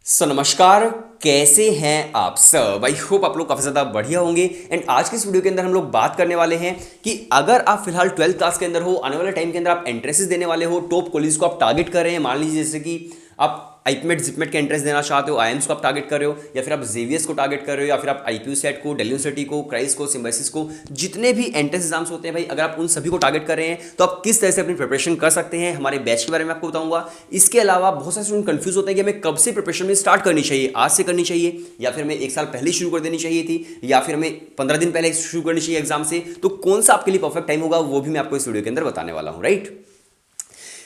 नमस्कार। कैसे हैं आप सब? आई होप आप लोग काफ़ी ज़्यादा बढ़िया होंगे। एंड आज की इस वीडियो के अंदर हम लोग बात करने वाले हैं कि अगर आप फिलहाल 12th क्लास के अंदर हो, आने वाले टाइम के अंदर आप एंट्रेंसेस देने वाले हो, टॉप कॉलेज को आप टारगेट कर रहे हैं। मान लीजिए जैसे कि आप आईपीमेट जिपमेट के एंट्रेंस देना चाहते हो, आईएम्स को आप टारगेट कर रहे हो, या फिर आप जेवीएस को टारगेट कर रहे हो, या फिर आप आईपीयू सेट को, दिल्ली यूनिवर्सिटी को, क्राइस्ट को, सिम्बायोसिस को, जितने भी एंट्रेंस एग्जाम्स होते हैं भाई, अगर आप उन सभी को टारगेट कर रहे हैं तो आप किस तरह से अपनी प्रिपरेशन कर सकते हैं, हमारे बैच के बारे में आपको बताऊंगा। इसके अलावा बहुत सारे स्टूडेंट कंफ्यूज होते हैं कि हमें कब से प्रिपरेशन में स्टार्ट करनी चाहिए, आज से करनी चाहिए, या फिर हमें एक साल पहले शुरू कर देनी चाहिए थी, या फिर हमें 15 दिन पहले शुरू करनी चाहिए एग्जाम से। तो कौन सा आपके लिए परफेक्ट टाइम होगा वो भी मैं आपको इस वीडियो के अंदर बताने वाला हूं। राइट,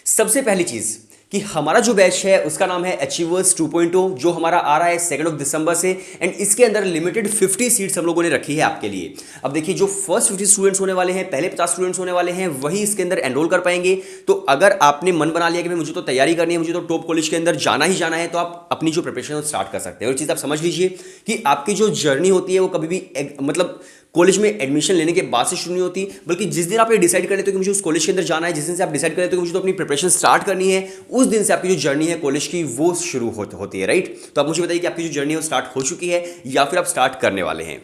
सबसे पहली चीज कि हमारा जो बैच है उसका नाम है अचीवर्स 2.0, जो हमारा आ रहा है 2 दिसंबर से। एंड इसके अंदर लिमिटेड 50 सीट्स हम लोगों ने रखी है आपके लिए। अब देखिए, जो फर्स्ट 50 स्टूडेंट्स होने वाले हैं, पहले 50 स्टूडेंट्स होने वाले हैं, वही इसके अंदर एनरोल कर पाएंगे। तो अगर आपने मन बना लिया कि भाई मुझे तो तैयारी करनी है, मुझे तो टॉप कॉलेज के अंदर जाना ही जाना है, तो आप अपनी जो प्रिपरेशन स्टार्ट कर सकते हैं। और चीज़ आप समझ लीजिए कि आपकी जो जर्नी होती है वो कभी भी मतलब कॉलेज में एडमिशन लेने के बाद से शुरू नहीं होती, बल्कि जिस दिन आप ये डिसाइड कर लेते हो कि मुझे उस कॉलेज के अंदर जाना है, जिस दिन से आप डिसाइड कर लेते हो कि मुझे तो अपनी प्रिपरेशन स्टार्ट करनी है, उस दिन से आपकी जो जर्नी है कॉलेज की वो शुरू होती है। राइट, तो आप मुझे बताइए कि आपकी जो जर्नी है वो स्टार्ट हो चुकी है या फिर आप स्टार्ट करने वाले हैं।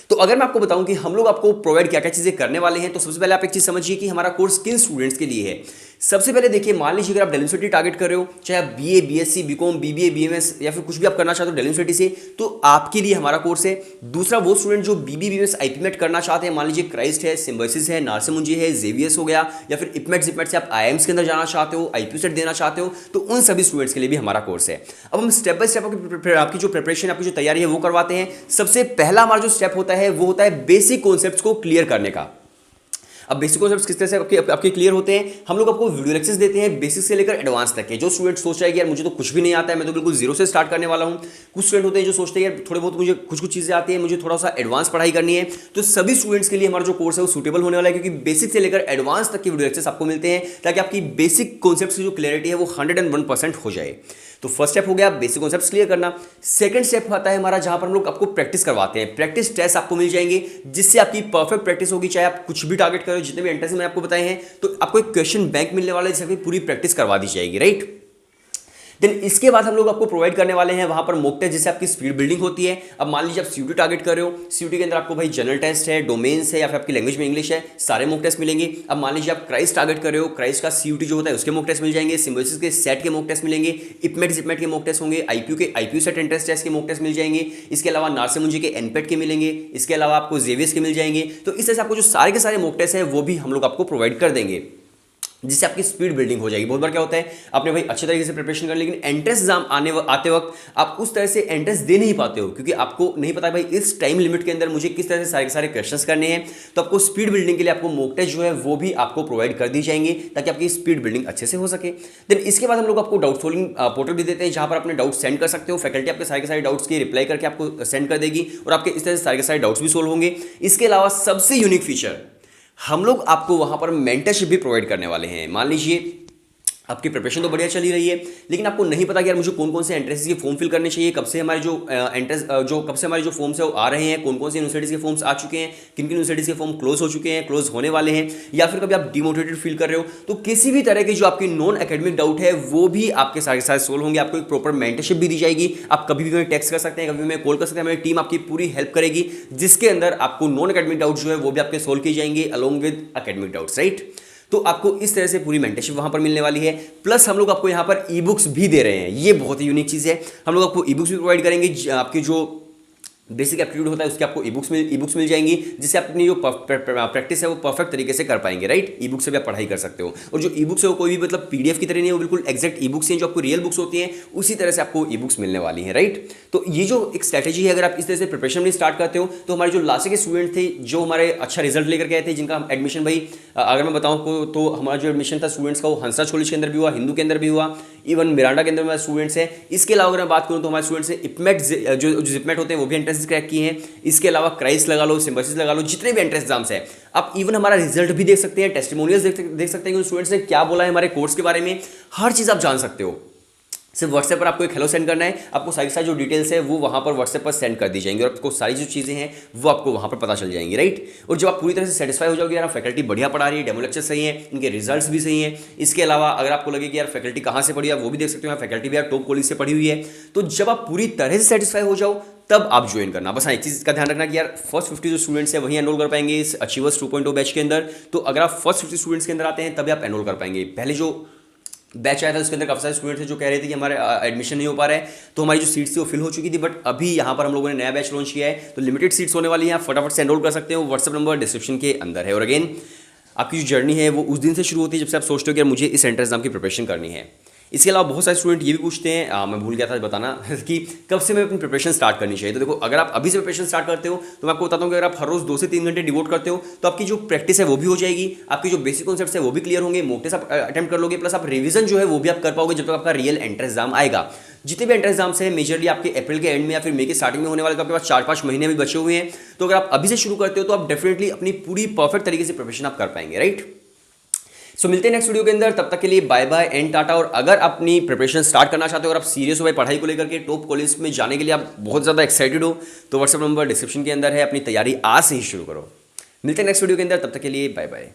तो अगर मैं आपको बताऊं कि हम लोग आपको प्रोवाइड क्या क्या चीज़ें करने वाले हैं, तो सबसे पहले आप एक चीज़ समझिए कि हमारा कोर्स किन स्टूडेंट्स के लिए है। सबसे पहले देखिए, मान लीजिए अगर आप दिल्ली यूनिवर्सिटी टारगेट कर रहे हो, चाहे आप BA, BSc, BCom, BBA, BMS या फिर कुछ भी आप करना चाहते हो दिल्ली यूनिवर्सिटी से, तो आपके लिए हमारा कोर्स है। दूसरा, वो स्टूडेंट जो बीबी, बीएमएस, आईपीमेट करना चाहते हैं, मान लीजिए क्राइस्ट है, सिम्बायोसिस है, नार्सिमुंजी है, जेवीएस हो गया, या फिर इपमेट जिपमेट से आप आईएम्स के अंदर जाना चाहते हो, आईपीयू सेट देना चाहते हो, तो उन सभी स्टूडेंट्स के लिए भी हमारा कोर्स है। अब हम स्टेप बाय स्टेप आपकी जो प्रिपरेशन, आपकी जो तैयारी है वो करवाते हैं। सबसे पहला हमारा जो स्टेप होता है वो होता है बेसिक कॉन्सेप्ट्स को क्लियर करने का। अब बेसिक कॉन्सेप्ट्स किस तरह से आपके क्लियर होते हैं? हम लोग आपको वीडियो लेक्चर्स देते हैं बेसिक से लेकर एडवांस तक के। जो स्टूडेंट सोच रहा है कि यार मुझे तो कुछ भी नहीं आता है, मैं तो बिल्कुल जीरो से स्टार्ट करने वाला हूं, कुछ स्टूडेंट होते हैं जो सोचते हैं यार थोड़े बहुत मुझे कुछ कुछ चीज़ें आती है, मुझे थोड़ा सा एडवांस पढ़ाई करनी है, तो सभी स्टूडेंट्स के लिए हमारा जो कोर्स है वो सूटेबल होने वाला है, क्योंकि बेसिक से लेकर एडवांस तक के वीडियो लेक्चर्स आपको मिलते हैं, ताकि आपकी बेसिक कॉन्सेप्ट्स की जो क्लियरिटी है वो 101% हो जाए। तो फर्स्ट स्टेप हो गया बेसिक कॉन्सेप्ट्स क्लियर करना। सेकंड स्टेप आता है हमारा जहां पर हम लोग आपको प्रैक्टिस करवाते हैं। प्रैक्टिस टेस्ट आपको मिल जाएंगे, जिससे आपकी परफेक्ट प्रैक्टिस होगी। चाहे आप कुछ भी टारगेट करो, जितने भी एंट्रेंस मैंने आपको बताए हैं, तो आपको एक क्वेश्चन बैंक मिलने वाला है, जिससे पूरी प्रैक्टिस करवा दी जाएगी। राइट, देन इसके बाद हम लोग आपको प्रोवाइड करने वाले हैं वहां पर मॉक टेस्ट, जिससे आपकी स्पीड बिल्डिंग होती है। अब मान लीजिए आप सीयूटी टारगेट कर रहे हो, सीयूटी के अंदर आपको भाई जनरल टेस्ट है, डोमेन्स है, या फिर आपकी लैंग्वेज में इंग्लिश है, सारे मॉक टेस्ट मिलेंगे। अब मान लीजिए आप क्राइस्ट टारगेट कर रहे हो, क्राइस्ट का सीयूटी जो होता है उसके मॉक टेस्ट मिल जाएंगे, सिम्बायोसिस के सेट के मॉक टेस्ट मिलेंगे, इपमेट जिपमेट के मॉक टेस्ट होंगे, आईपीयू सेट एंट्रेंस टेस्ट के मॉक टेस्ट मिल जाएंगे। इसके अलावा नार्सिमुंजी के एनपेट के मिलेंगे, इसके अलावा आपको जेवीएस के मिल जाएंगे। तो इस तरह से आपको जो सारे के सारे मॉक टेस्ट है वो भी हम लोग आपको प्रोवाइड कर देंगे, जिससे आपकी स्पीड बिल्डिंग हो जाएगी। बहुत बार क्या होता है, आपने भाई अच्छे तरीके से प्रिपरेशन कर, लेकिन एंट्रेंस एग्जाम आते वक्त आप उस तरह से एंट्रेंस दे नहीं पाते हो, क्योंकि आपको नहीं पता भाई इस टाइम लिमिट के अंदर मुझे किस तरह से सारे के सारे क्वेश्चंस करने हैं। तो आपको स्पीड बिल्डिंग के लिए आपको मॉक टेस्ट जो है वो भी आपको प्रोवाइड कर दी जाएंगे, ताकि आपकी स्पीड बिल्डिंग अच्छे से हो सके। देन इसके बाद हम लोग आपको डाउट सॉल्विंग पोर्टल भी देते हैं, जहां पर अपने डाउट सेंड कर सकते हो। फैकल्टी आपके सारे के सारे डाउट्स की रिप्लाई करके आपको सेंड कर देगी, और आपके इस तरह से सारे के सारे डाउट्स भी सोल्व होंगे। इसके अलावा सबसे यूनिक फीचर, हम लोग आपको वहां पर मेंटरशिप भी प्रोवाइड करने वाले हैं। मान लीजिए आपकी प्रिपरेशन तो बढ़िया चली रही है, लेकिन आपको नहीं पता कि यार मुझे कौन कौन से एंट्रेंस के फॉर्म फिल करने चाहिए, कब से हमारे जो कब से हमारे जो फॉर्म्स है वो आ रहे हैं, कौन कौन से यूनिवर्सिटीज़ के फॉर्म्स आ चुके हैं, किन किन यूनिवर्सिटीज़ के फॉर्म क्लोज हो चुके हैं, क्लोज होने वाले हैं, या फिर कभी आप डिमोटिवेटेड फील कर रहे हो, तो किसी भी तरह की जो आपकी नॉन एकेडमिक डाउट है वो भी आपके सारे सारे सोल्व होंगे। आपको एक प्रॉपर मेंटरशिप भी दी जाएगी, आप कभी भी हमें टेक्स्ट कर सकते हैं, कभी हमें कॉल कर सकते हैं, हमारी टीम आपकी पूरी हेल्प करेगी, जिसके अंदर आपको नॉन एकेडमिक डाउट जो है वो भी आपके सोल्व किए जाएंगे along with academic doubts. Right, तो आपको इस तरह से पूरी मेंटरशिप वहां पर मिलने वाली है। प्लस हम लोग आपको यहां पर ई बुक्स भी दे रहे हैं, ये बहुत ही यूनिक चीज़ है। हम लोग आपको ई बुक्स भी प्रोवाइड करेंगे, आपकी जो बेसिक एप्टीट्यूड होता है उसके आपको ई बुक्स मिल जाएंगी, जिससे आप अपनी जो प्रैक्टिस है वो परफेक्ट तरीके से कर पाएंगे। राइट, ई बुक से भी आप पढ़ाई कर सकते हो, और जो ई बुक्स है वो कोई भी मतलब पीडीएफ की तरह नहीं है, वो बिल्कुल एग्जैक्ट ई बुक्स हैं, जो आपको रियल बुक्स होती हैं उसी तरह से आपको ई बुक्स मिलने वाली हैं। राइट, तो ये जो एक स्ट्रैटेजी है, अगर आप इस तरह से प्रिपरेशन में स्टार्ट करते हो, तो हमारे जो लास्ट के स्टूडेंट थे जो हमारे अच्छा रिजल्ट लेकर के आए थे, जिनका एडमिशन भाई अगर मैं बताऊँ तो हमारा जो एडमिशन था स्टूडेंट्स का वो हंसा कॉलेज के अंदर भी हुआ, हिंदू के अंदर भी हुआ, इवन मिरांडा के अंदर हमारे स्टूडेंट्स हैं। इसके अलावा अगर मैं बात करूँ तो हमारे स्टूडेंट्स हैं इपमेट जो जिपमेट होते हैं वो भी एंट्रेंस क्रैक किए हैं। इसके अलावा क्राइस्ट लगा लो, सिम्बायोसिस लगा लो, जितने भी एंट्रेंस एग्जाम्स हैं, आप इवन हमारा रिजल्ट भी देख सकते हैं, टेस्टिमोनियल्स देख सकते हैं कि स्टूडेंट्स ने क्या बोला है हमारे कोर्स के बारे में, हर चीज़ आप जान सकते हो। सिर्फ व्हाट्सएप पर आपको एक हेलो सेंड करना है, आपको सारी सारी जो डिटेल्स है वो वहाँ पर व्हाट्सएप पर सेंड कर दी जाएंगी और आपको सारी जो चीज़ें हैं वो आपको वहाँ पर पता चल जाएंगी, राइट। और जब आप पूरी तरह से सेटिस्फाई हो जाओगे यार फैकल्टी बढ़िया पढ़ा रही है, डेमो लेक्चर सही है, इनके रिजल्ट्स भी सही है, इसके अलावा अगर आपको लगे कि यार फैकल्टी कहाँ से पढ़ी है वो भी देख सकते हो, फैकल्टी भी यार टॉप कॉलेज से पढ़ी हुई है, तो जब आप पूरी तरह से सेटिस्फाई हो जाओ तब आप ज्वाइन करना। बस हाँ एक चीज़ का ध्यान रखना कि यार फर्स्ट 50 जो स्टूडेंट्स हैं वही एनरोल कर पाएंगे इस अचीवर्स 2.0 बैच के अंदर। तो अगर आप फर्स्ट 50 स्टूडेंट्स के अंदर आते हैं तभी आप एनरोल कर पाएंगे। पहले जो बैच आया था उसके अंदर काफ़ी सारे स्टूडेंट्स थे जो कह रहे थे कि हमारे एडमिशन नहीं हो पा रहा है, तो हमारी जो सीट्स थी वो फिल हो चुकी थी, बट अभी यहाँ पर हम लोगों ने नया बैच लॉन्च किया है, तो लिमिटेड सीट्स होने वाली हैं, आप फटाफट से एनरोल कर सकते हो। व्हाट्सएप नंबर डिस्क्रिप्शन के अंदर है। और अगेन आपकी जो जर्नी है वो उस दिन से शुरू होती है जब से आप सोचते हो कि यार मुझे इस एंट्रेंस एग्जाम की प्रिपरेशन करनी है। इसके अलावा बहुत सारे स्टूडेंट ये भी पूछते हैं, मैं भूल गया था बताना कि कब से मैं अपनी प्रिपरेशन स्टार्ट करनी चाहिए। तो देखो अगर आप अभी से प्रिपरेशन स्टार्ट करते हो तो मैं आपको बताता हूँ कि अगर आप हर रोज 2 से 3 घंटे डिवोट करते हो तो आपकी जो प्रैक्टिस है वो भी हो जाएगी, आपकी जो बेसिक कॉन्सेप्ट्स है वो भी क्लियर होंगे, मोक टेस्ट आप अटेम्प्ट कर लोगे, प्लस आप रिवीजन जो है वो भी आप कर पाओगे जब तक आपका रियल एंट्रेंस एग्जाम आएगा। जितने भी एंट्रेंस एग्जाम्स हैं मेजरली आपके अप्रैल के एंड में या फिर मई के स्टार्टिंग में होने वाले, तो आपके पास 4-5 महीने भी बचे हुए हैं, तो अगर आप अभी से शुरू करते हो तो आप डेफिनेटली अपनी पूरी परफेक्ट तरीके से प्रिपरेशन आप कर पाएंगे, राइट। सो मिलते हैं नेक्स्ट वीडियो के अंदर, तब तक के लिए बाय बाय एंड टाटा। और अगर अपनी प्रिपरेशन स्टार्ट करना चाहते हो, अगर आप सीरियस हो भाई पढ़ाई को लेकर के, टॉप कॉलेज में जाने के लिए आप बहुत ज़्यादा एक्साइटेड हो, तो व्हाट्सएप नंबर डिस्क्रिप्शन के अंदर है, अपनी तैयारी आज से ही शुरू करो। मिलते हैं नेक्स्ट वीडियो के अंदर, तब तक के लिए बाय बाय।